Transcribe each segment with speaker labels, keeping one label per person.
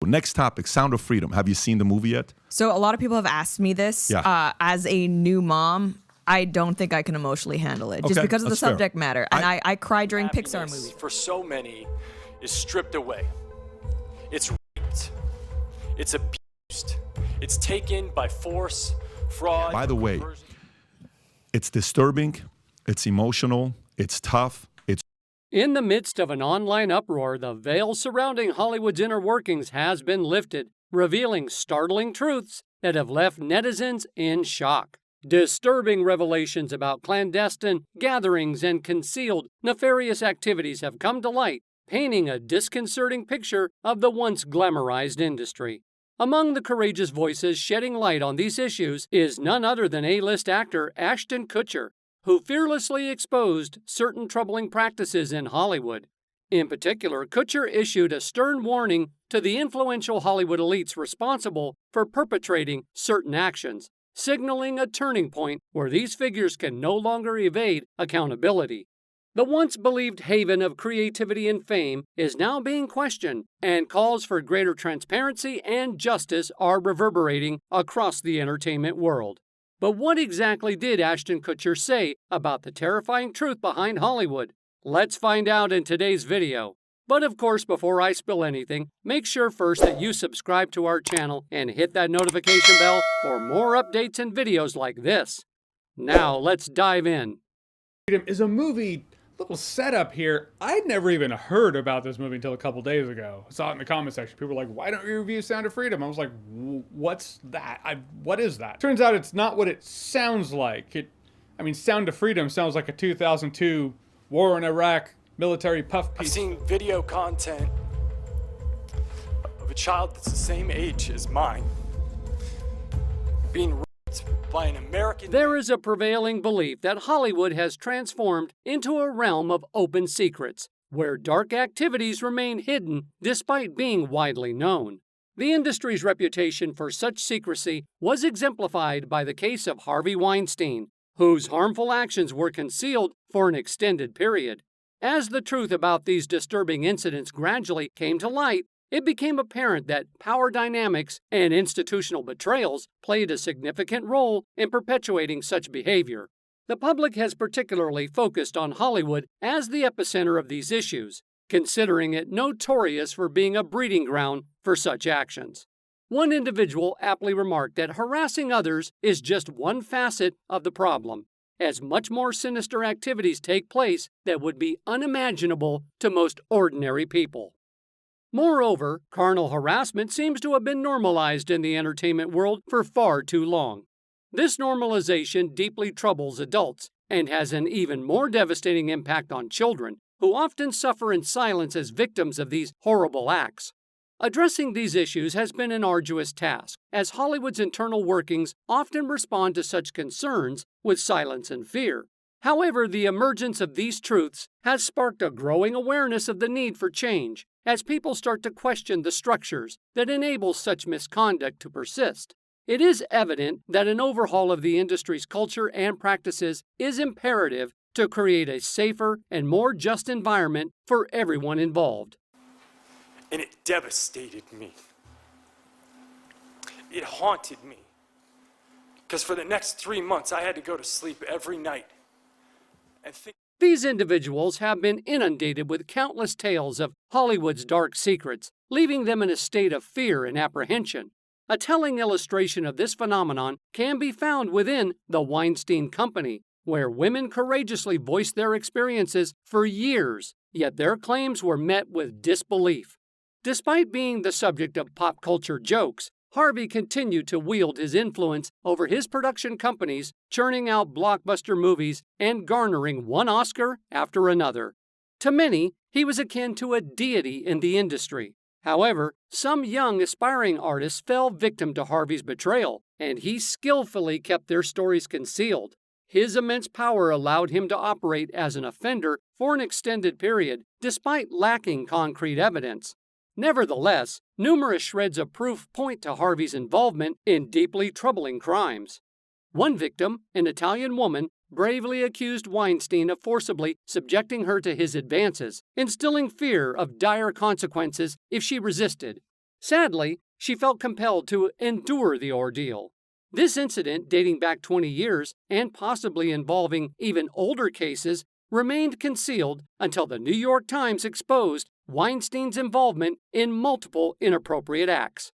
Speaker 1: Next topic, Sound of Freedom. Have you seen the movie yet?
Speaker 2: So a lot of people have asked me this.
Speaker 1: Yeah.
Speaker 2: As a new mom, I don't think I can emotionally handle it just because of the subject matter. And I cry during Pixar movies.
Speaker 3: For so many is stripped away. It's raped. It's abused. It's taken by force, fraud.
Speaker 1: By the way, it's disturbing, it's emotional, it's tough.
Speaker 4: In the midst of an online uproar, the veil surrounding Hollywood's inner workings has been lifted, revealing startling truths that have left netizens in shock. Disturbing revelations about clandestine gatherings and concealed, nefarious activities have come to light, painting a disconcerting picture of the once glamorized industry. Among the courageous voices shedding light on these issues is none other than A-list actor Ashton Kutcher, who fearlessly exposed certain troubling practices in Hollywood. In particular, Kutcher issued a stern warning to the influential Hollywood elites responsible for perpetrating certain actions, signaling a turning point where these figures can no longer evade accountability. The once believed haven of creativity and fame is now being questioned, and calls for greater transparency and justice are reverberating across the entertainment world. But what exactly did Ashton Kutcher say about the terrifying truth behind Hollywood? Let's find out in today's video. But of course, before I spill anything, make sure first that you subscribe to our channel and hit that notification bell for more updates and videos like this. Now, let's dive in.
Speaker 5: Freedom is a movie, little setup here. I'd never even heard about this movie until a couple days ago. I saw it in the comment section. People were like, why don't you review Sound of Freedom? I was like, what's that? What is that? Turns out it's not what it sounds like. Sound of Freedom sounds like a 2002 war in Iraq military puff piece.
Speaker 3: I've seen video content of a child that's the same age as mine being raped by an American.
Speaker 4: There is a prevailing belief that Hollywood has transformed into a realm of open secrets, where dark activities remain hidden despite being widely known. The industry's reputation for such secrecy was exemplified by the case of Harvey Weinstein, whose harmful actions were concealed for an extended period. As the truth about these disturbing incidents gradually came to light, it became apparent that power dynamics and institutional betrayals played a significant role in perpetuating such behavior. The public has particularly focused on Hollywood as the epicenter of these issues, considering it notorious for being a breeding ground for such actions. One individual aptly remarked that harassing others is just one facet of the problem, as much more sinister activities take place that would be unimaginable to most ordinary people. Moreover, carnal harassment seems to have been normalized in the entertainment world for far too long. This normalization deeply troubles adults and has an even more devastating impact on children, who often suffer in silence as victims of these horrible acts. Addressing these issues has been an arduous task, as Hollywood's internal workings often respond to such concerns with silence and fear. However, the emergence of these truths has sparked a growing awareness of the need for change, as people start to question the structures that enable such misconduct to persist. It is evident that an overhaul of the industry's culture and practices is imperative to create a safer and more just environment for everyone involved.
Speaker 3: And it devastated me. It haunted me. Because for the next 3 months, I had to go to sleep every night and think.
Speaker 4: These individuals have been inundated with countless tales of Hollywood's dark secrets, leaving them in a state of fear and apprehension. A telling illustration of this phenomenon can be found within the Weinstein Company, where women courageously voiced their experiences for years, yet their claims were met with disbelief. Despite being the subject of pop culture jokes, Harvey continued to wield his influence over his production companies, churning out blockbuster movies and garnering one Oscar after another. To many, he was akin to a deity in the industry. However, some young aspiring artists fell victim to Harvey's betrayal, and he skillfully kept their stories concealed. His immense power allowed him to operate as an offender for an extended period, despite lacking concrete evidence. Nevertheless, numerous shreds of proof point to Harvey's involvement in deeply troubling crimes. One victim, an Italian woman, bravely accused Weinstein of forcibly subjecting her to his advances, instilling fear of dire consequences if she resisted. Sadly, she felt compelled to endure the ordeal. This incident, dating back 20 years and possibly involving even older cases, remained concealed until the New York Times exposed Weinstein's involvement in multiple inappropriate acts.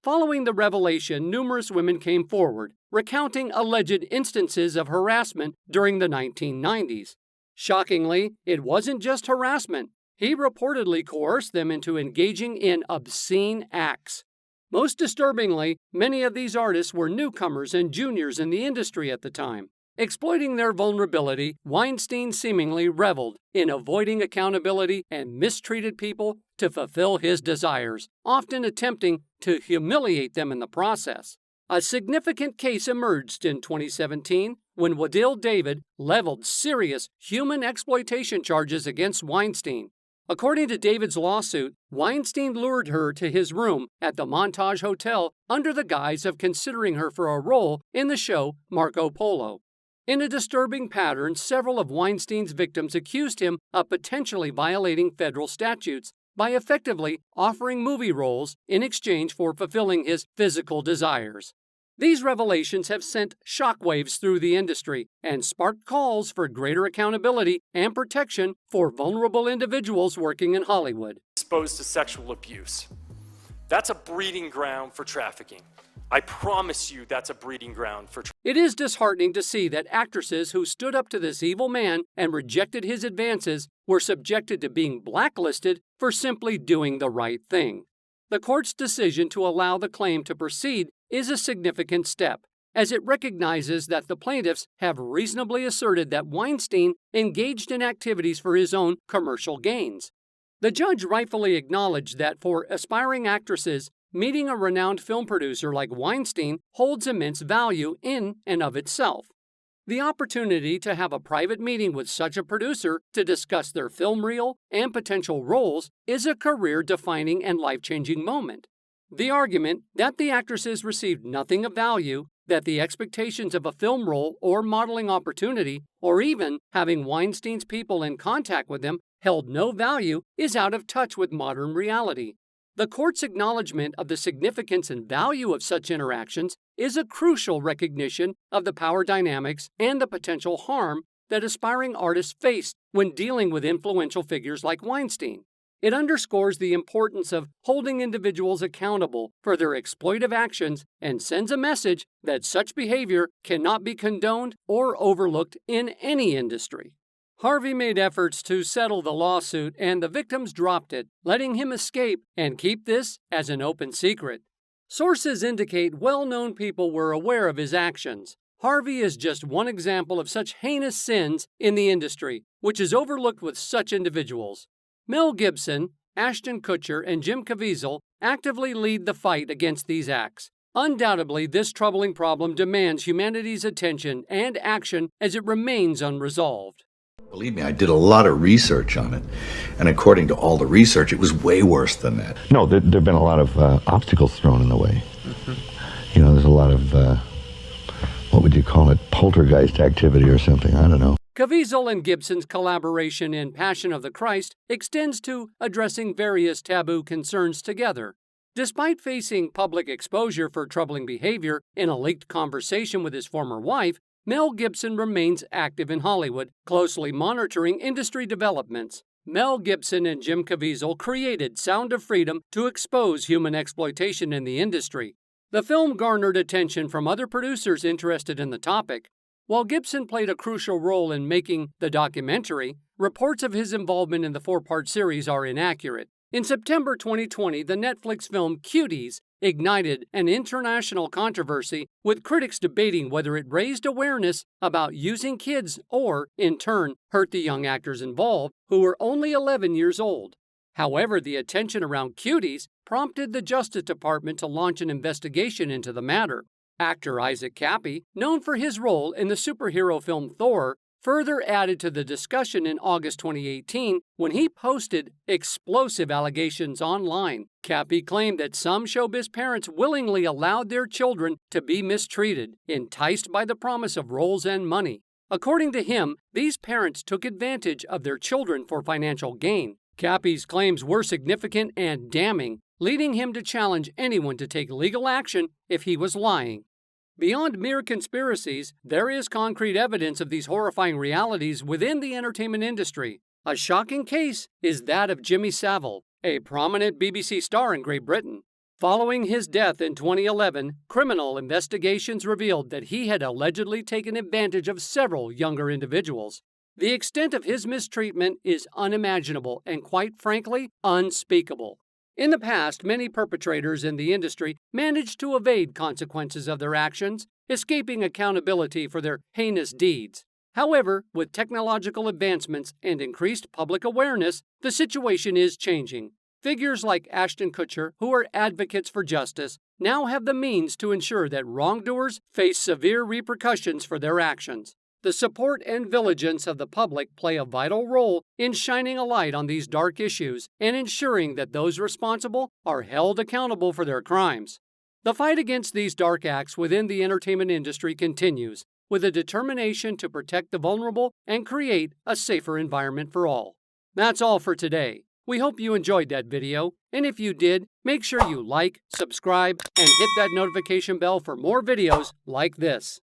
Speaker 4: Following the revelation, numerous women came forward, recounting alleged instances of harassment during the 1990s. Shockingly, it wasn't just harassment. He reportedly coerced them into engaging in obscene acts. Most disturbingly, many of these artists were newcomers and juniors in the industry at the time. Exploiting their vulnerability, Weinstein seemingly reveled in avoiding accountability and mistreated people to fulfill his desires, often attempting to humiliate them in the process. A significant case emerged in 2017 when Wadil David leveled serious human exploitation charges against Weinstein. According to David's lawsuit, Weinstein lured her to his room at the Montage Hotel under the guise of considering her for a role in the show Marco Polo. In a disturbing pattern, several of Weinstein's victims accused him of potentially violating federal statutes by effectively offering movie roles in exchange for fulfilling his physical desires. These revelations have sent shockwaves through the industry and sparked calls for greater accountability and protection for vulnerable individuals working in Hollywood.
Speaker 3: Exposed to sexual abuse. That's a breeding ground for trafficking. I promise you that's a breeding ground for trafficking.
Speaker 4: It is disheartening to see that actresses who stood up to this evil man and rejected his advances were subjected to being blacklisted for simply doing the right thing. The court's decision to allow the claim to proceed is a significant step, as it recognizes that the plaintiffs have reasonably asserted that Weinstein engaged in activities for his own commercial gains. The judge rightfully acknowledged that for aspiring actresses, meeting a renowned film producer like Weinstein holds immense value in and of itself. The opportunity to have a private meeting with such a producer to discuss their film reel and potential roles is a career-defining and life-changing moment. The argument that the actresses received nothing of value, that the expectations of a film role or modeling opportunity, or even having Weinstein's people in contact with them held no value, is out of touch with modern reality. The court's acknowledgement of the significance and value of such interactions is a crucial recognition of the power dynamics and the potential harm that aspiring artists face when dealing with influential figures like Weinstein. It underscores the importance of holding individuals accountable for their exploitive actions and sends a message that such behavior cannot be condoned or overlooked in any industry. Harvey made efforts to settle the lawsuit, and the victims dropped it, letting him escape and keep this as an open secret. Sources indicate well-known people were aware of his actions. Harvey is just one example of such heinous sins in the industry, which is overlooked with such individuals. Mel Gibson, Ashton Kutcher, and Jim Caviezel actively lead the fight against these acts. Undoubtedly, this troubling problem demands humanity's attention and action as it remains unresolved.
Speaker 6: Believe me, I did a lot of research on it, and according to all the research, it was way worse than that.
Speaker 7: No, there have been a lot of obstacles thrown in the way. You know, there's a lot of, what would you call it, poltergeist activity or something, I don't know.
Speaker 4: Caviezel and Gibson's collaboration in Passion of the Christ extends to addressing various taboo concerns together. Despite facing public exposure for troubling behavior in a leaked conversation with his former wife, Mel Gibson remains active in Hollywood, closely monitoring industry developments. Mel Gibson and Jim Caviezel created Sound of Freedom to expose human exploitation in the industry. The film garnered attention from other producers interested in the topic. While Gibson played a crucial role in making the documentary, reports of his involvement in the 4-part series are inaccurate. In September 2020, the Netflix film Cuties ignited an international controversy, with critics debating whether it raised awareness about using kids or, in turn, hurt the young actors involved, who were only 11 years old. However, the attention around Cuties prompted the Justice Department to launch an investigation into the matter. Actor Isaac Cappy, known for his role in the superhero film Thor, further added to the discussion in August 2018 when he posted explosive allegations online. Cappy claimed that some showbiz parents willingly allowed their children to be mistreated, enticed by the promise of roles and money. According to him, these parents took advantage of their children for financial gain. Cappy's claims were significant and damning, leading him to challenge anyone to take legal action if he was lying. Beyond mere conspiracies, there is concrete evidence of these horrifying realities within the entertainment industry. A shocking case is that of Jimmy Savile, a prominent BBC star in Great Britain. Following his death in 2011, criminal investigations revealed that he had allegedly taken advantage of several younger individuals. The extent of his mistreatment is unimaginable and, quite frankly, unspeakable. In the past, many perpetrators in the industry managed to evade consequences of their actions, escaping accountability for their heinous deeds. However, with technological advancements and increased public awareness, the situation is changing. Figures like Ashton Kutcher, who are advocates for justice, now have the means to ensure that wrongdoers face severe repercussions for their actions. The support and vigilance of the public play a vital role in shining a light on these dark issues and ensuring that those responsible are held accountable for their crimes. The fight against these dark acts within the entertainment industry continues, with a determination to protect the vulnerable and create a safer environment for all. That's all for today. We hope you enjoyed that video, and if you did, make sure you like, subscribe, and hit that notification bell for more videos like this.